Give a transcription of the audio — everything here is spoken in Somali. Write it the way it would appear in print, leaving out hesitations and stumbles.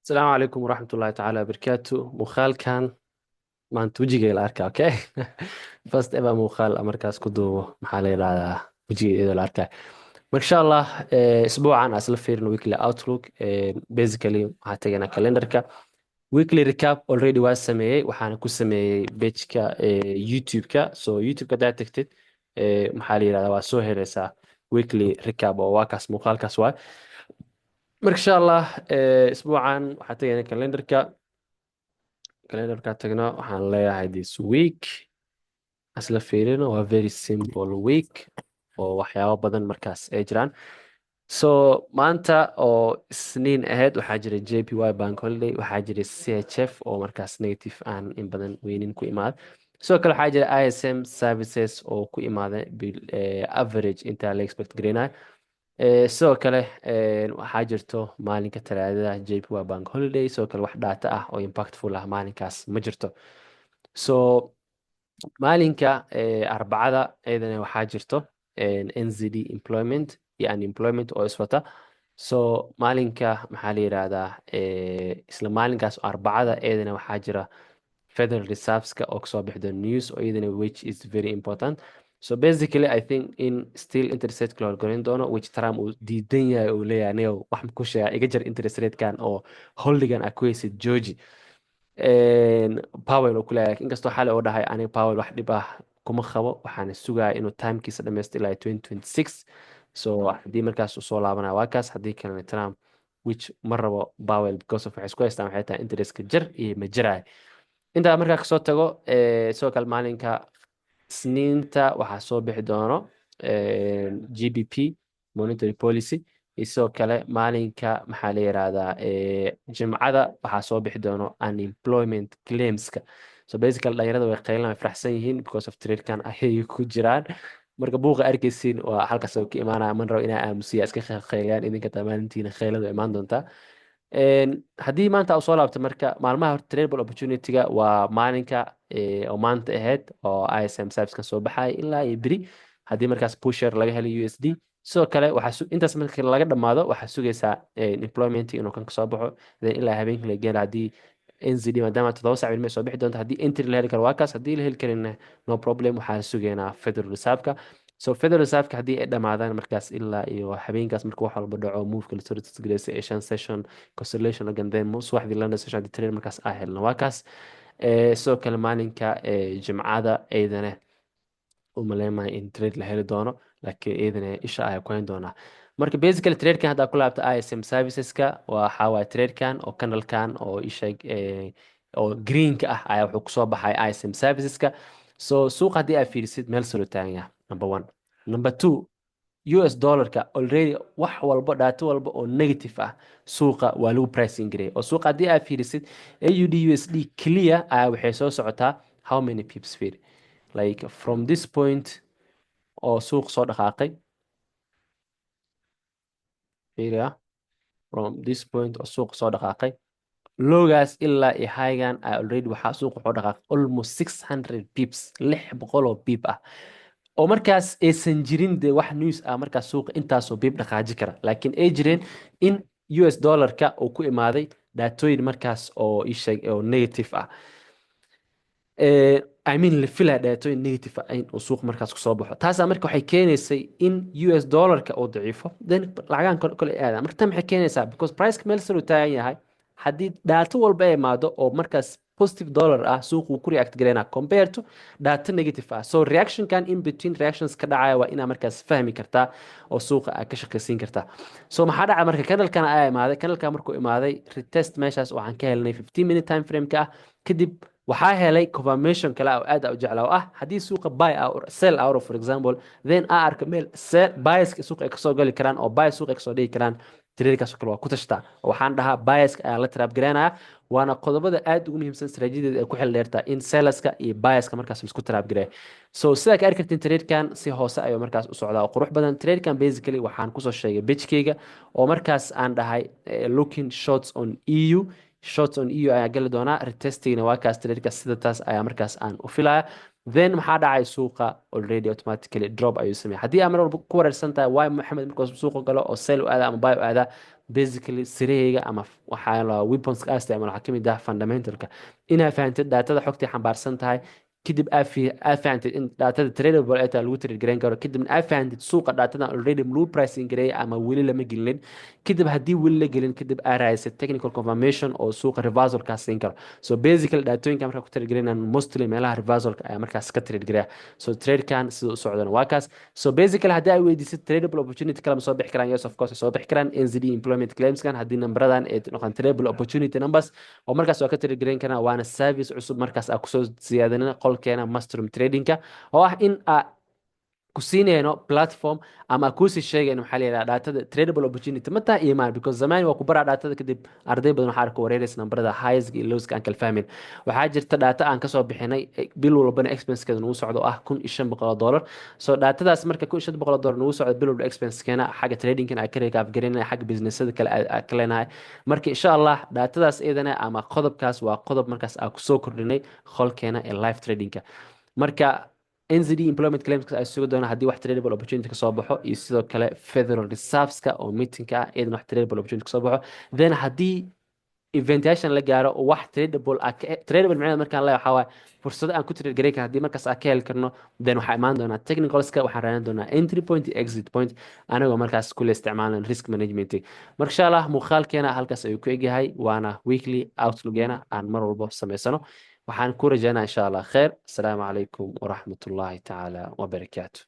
السلام عليكم ورحمة الله تعالى وبركاته مخال كان maanta wejigayga la arkaa okay first ever muuqaal markaas ku duubo maxaa la yidhahdaa wejigayga la arkaa marka insha allah isbuucan aan isla fiirino weekly outlook basically waxaa teganaa calendarka weekly recap already waa sameeyey waxaana ku sameeyey pageka youtube-ka so youtube-ka haddaad tagtid maxaa la yidhahdaa waa soo helaysaa weekly recap oo waa kaas muuqaalkaas waa marka insha allah isbuucan waxaa teganaa calendarka tagno waxaan leeyahay this week asla fiirino waa very simple week oo waxyaabo badan markaas ay jiraan so maanta oo isniin ahayd waxaa jira JPY Bank Holiday waxaa jira CHF oo markaas negative aan in badan weynin ku imaada sidoo kale waxaa jira ISM services oo ku imaada average inta la expect gareynayo sidoo kale waxaa jirto maalinka talaadada JPY Bank Holiday sidoo kale wax data ah oo impactful ah maalinkaas ma jirto so maalinka arbacada iyadana waxaa jirto NZD employment iyo unemployment oo iswata so maalinka maxaa la yidhaahdaa isla maalinkaas oo arbacada iyadana waxaa jira Federal Reserveska oo kasoo bixdo news oo iyadana which is very important so basically I think in still interest rate la horgorin doono which Trump uu diidan yahay uu leeyahay aniga wax ku sheega iga jar interest rate-kan oo holdigan aad ku haysid Georgie Powell oo ku leeyahay inkastoo xalay oo dhahay aniga Powell wax dhib ah kuma qabo waxaana sugaya inuu timekiisa dhammaysto ilaa 2026 so haddii markaas uu soo laabanayo waa kaas haddii kalena Trump which ma rabo Powell because of waxay isku haystaan waxay tahay interestka jar iyo ma jaraay intaa markaa kasoo tago sidoo kale maalinka isniinta waxaa soo bixi doono GBP monetary policy iyo sidoo kale maalinka maxaa la yiraahdaa jimcada waxaa soo bixi doono unemployment claimska so basically dhalinyarada way qaylinayaan way faraxsan yihiin because of trade-kan ayay ku jiraan marka buuqa arkaysiin waa halkaas oo ka imaanaya man rabo inaa aamusiya iska qayliyaan idinka maalintiina qayladu imaan doontaa haddii maanta uu soo laabto marka maalmaha horta tradable opportunity-ga waa maalinka oo maanta ahayd oo ISM service-kan soo baxaya ilaa iyo beri haddii markaas pusher laga helo USD sidoo kale intaas marka laga dhammaado waxaa sugaysaa employment inuu kan kasoo baxo then ilaa habeenkii la geela haddii NZD maadaama 7 saac ilmay soo bixi doonto haddii entry la heli karo waa kaas haddii la heli karina no problem waxaa sugaynaa Federal Reserve-ka so Federal Reserve-ka haddii ay dhamaadaan markaas ilaa iyo habeenkaas marka wax walba dhaco move-ka la soo gareysay ee shan session constellation lagan then subaxdii London session haddii trade markaas aa helno waa kaas sidoo kale maalinka jimcada eedana u maleemayo in trade la heli doono laakiin eedana isha ayaa ku hayn doonaa marka basically trade-kan haddaa ku laabta ISM serviceska waxaa waaye trade-kan oo kanalkan oo isha oo green-ka ah ayaa wuxuu kusoo baxay ISM serviceska so suuqa haddii aad fiirisid meel soo taagan yahay number one number two US dollarka already wax walba dhaato walba oo negative ah suuqa waa lagu pricing gareey oo suuqa haddii aad fiirisid AUD USD clear ayaa waxay soo socotaa how many pips fiir like from this point oo suuq soo dhaqaaqay fiiriya from this point oo suuq soo dhaqaaqay loogaas ilaa iyo highgan already waxaa suuq wuxuu dhaqaaqay almost 600 pips 600 oo pip ah oo markaas aysan jirin de wax news ah markaas suuqa intaasoo bib dhaqaaji kara laakiin ay jireen in US dollarka uu ku imaaday dhaatooyin markaas oo isheeg oo negative ah I mean la filaa dhaatooyin negative ah in uu suuq markaas kusoo baxo taasaa marka waxay keenaysay in US dollarka uu daciifo then lacagaan kole aada marka tan maxay keenaysaa because priceka meel sare uu taagan yahay haddii dhaato walba ay imaado oo markaas positive dollar ah suuq uu ku react gareynaa compared to data negative ah so reaction kan in between reactions ka dhacaya waa inaa markaas fahmi kartaa oo suuqa aad ka shaqaysiin kartaa so maxaa dhaca marka kanalkan ayaa imaaday kanalkan markuu imaaday retest meeshaas waxaan ka helnay 15 minute time frame ka ah kadib waxaa helay confirmation kale oo aad u jeclaa oo ah haddii suuqa buy or sell out for example then aa arka meel buyerska suuqa ay kasoo gali karaan oo buy suuqa ay kasoo dhigi karaan trade-kaas oo kale waa ku tashtaa waxaan dhahaa buyerska ayaa la trap garaynaya waana qodobada aad ugu muhiimsan istaraatiijiyadeeda ay ku xil dheertaa in sellerska iyo buyerska markaas isku trap gareeya so sidaa ka arki kartiin trade-kan si hoose ayuu markaas u socdaa oo qurux badan trade-kan basically waxaan kusoo sheegay page-kayga oo markaas aan dhahay looking shots on EU shots on EU ayaa gali doonaa retestingna waa kaas trade-ka sida taas ayaa markaas aan u filaya then maxaa dhacay suuqa already automatically drop ayuu sameeyay haddii aad mar walba ku wareersan tahay why maxamed markaas suuqa galo oo sell u aada ama buy u aada basically sirahayga ama waxaa la weapons ka isticmaalo waxaa kamid ah fundamentalka inaa fahantid daatada xogtay xambaarsan tahay kadib aa fahantid in daatada tradable ay tahay lagu trade gareyn karo kadibna aa fahantid suuqa daatada already lagu pricing gareeyay ama weli lama gelinin kadib haddii weli la gelin kadib aa raadisay technical confirmation oo suuqa reversalkaa siin karo so basically daatooyinka markaa ku trade gareynaan mostly meelaha reversalka ayaa markaas ka trade gareya so tradekan sida u socdana waa kaas so basically haddii ay weydiisid tradable opportunity kale ma soo bixi karaan yes of course soo bixi karaan NZD employment claimskan haddii nambaradan ay noqon tradable opportunity numbers oo markaas waa ka trade gareyn karaan waana service cusub markaas aa kusoo siyaadinina qolkeena mushroom tradingka oo ah in aa ku siinayno platform ama kuusii sheegayno maxaa la yidhaha daatada tradable opportunity ma taha iimaan because zamani waa ku baraa daatada kadib arday badan waxaa arka wareeraysa nambarada highsga iyo lowska aan kala fahmin waxaa jirta daata aan kasoo bixinay bil walbana expensekeeda nagu socdo oo ah $1,500 so daatadaas marka $1,500 nagu socdo bil walba expensekeena xagga tradingkan aan ka regaafgarinay xagga businesada kale aan ka leenahay marka insha allah daatadaas iyadana ama qodobkaas waa qodob markaas aan kusoo kordhinay qolkeena ee live tradingka marka NZD employment claims ay sugi doonaan haddii wax tradable opportunity ka soo baxo iyo sidoo kale Federal Reserveska oo meetingka ah iyadana wax tradable opportunity ka soo baxo then haddii eventation la gaaro oo wax tradable macnaheedu markaan leeyahay waxaa waaye fursado aan ku trade gareyn karno haddii markaas aan ka heli karno then waxaa imaan doonaa technicalska waxaan raadin doonaa entry point iyo exit point anagoo markaas kule isticmaalan risk management marka insha allah muuqaalkeena halkaas ayuu ku egyahay waana weekly outlookgeena aan mar walbo samaysano waxaan ku rajaynaa insha allah kheer asalaamu calaykum waraxmatullaahi tacaala wabarakaatu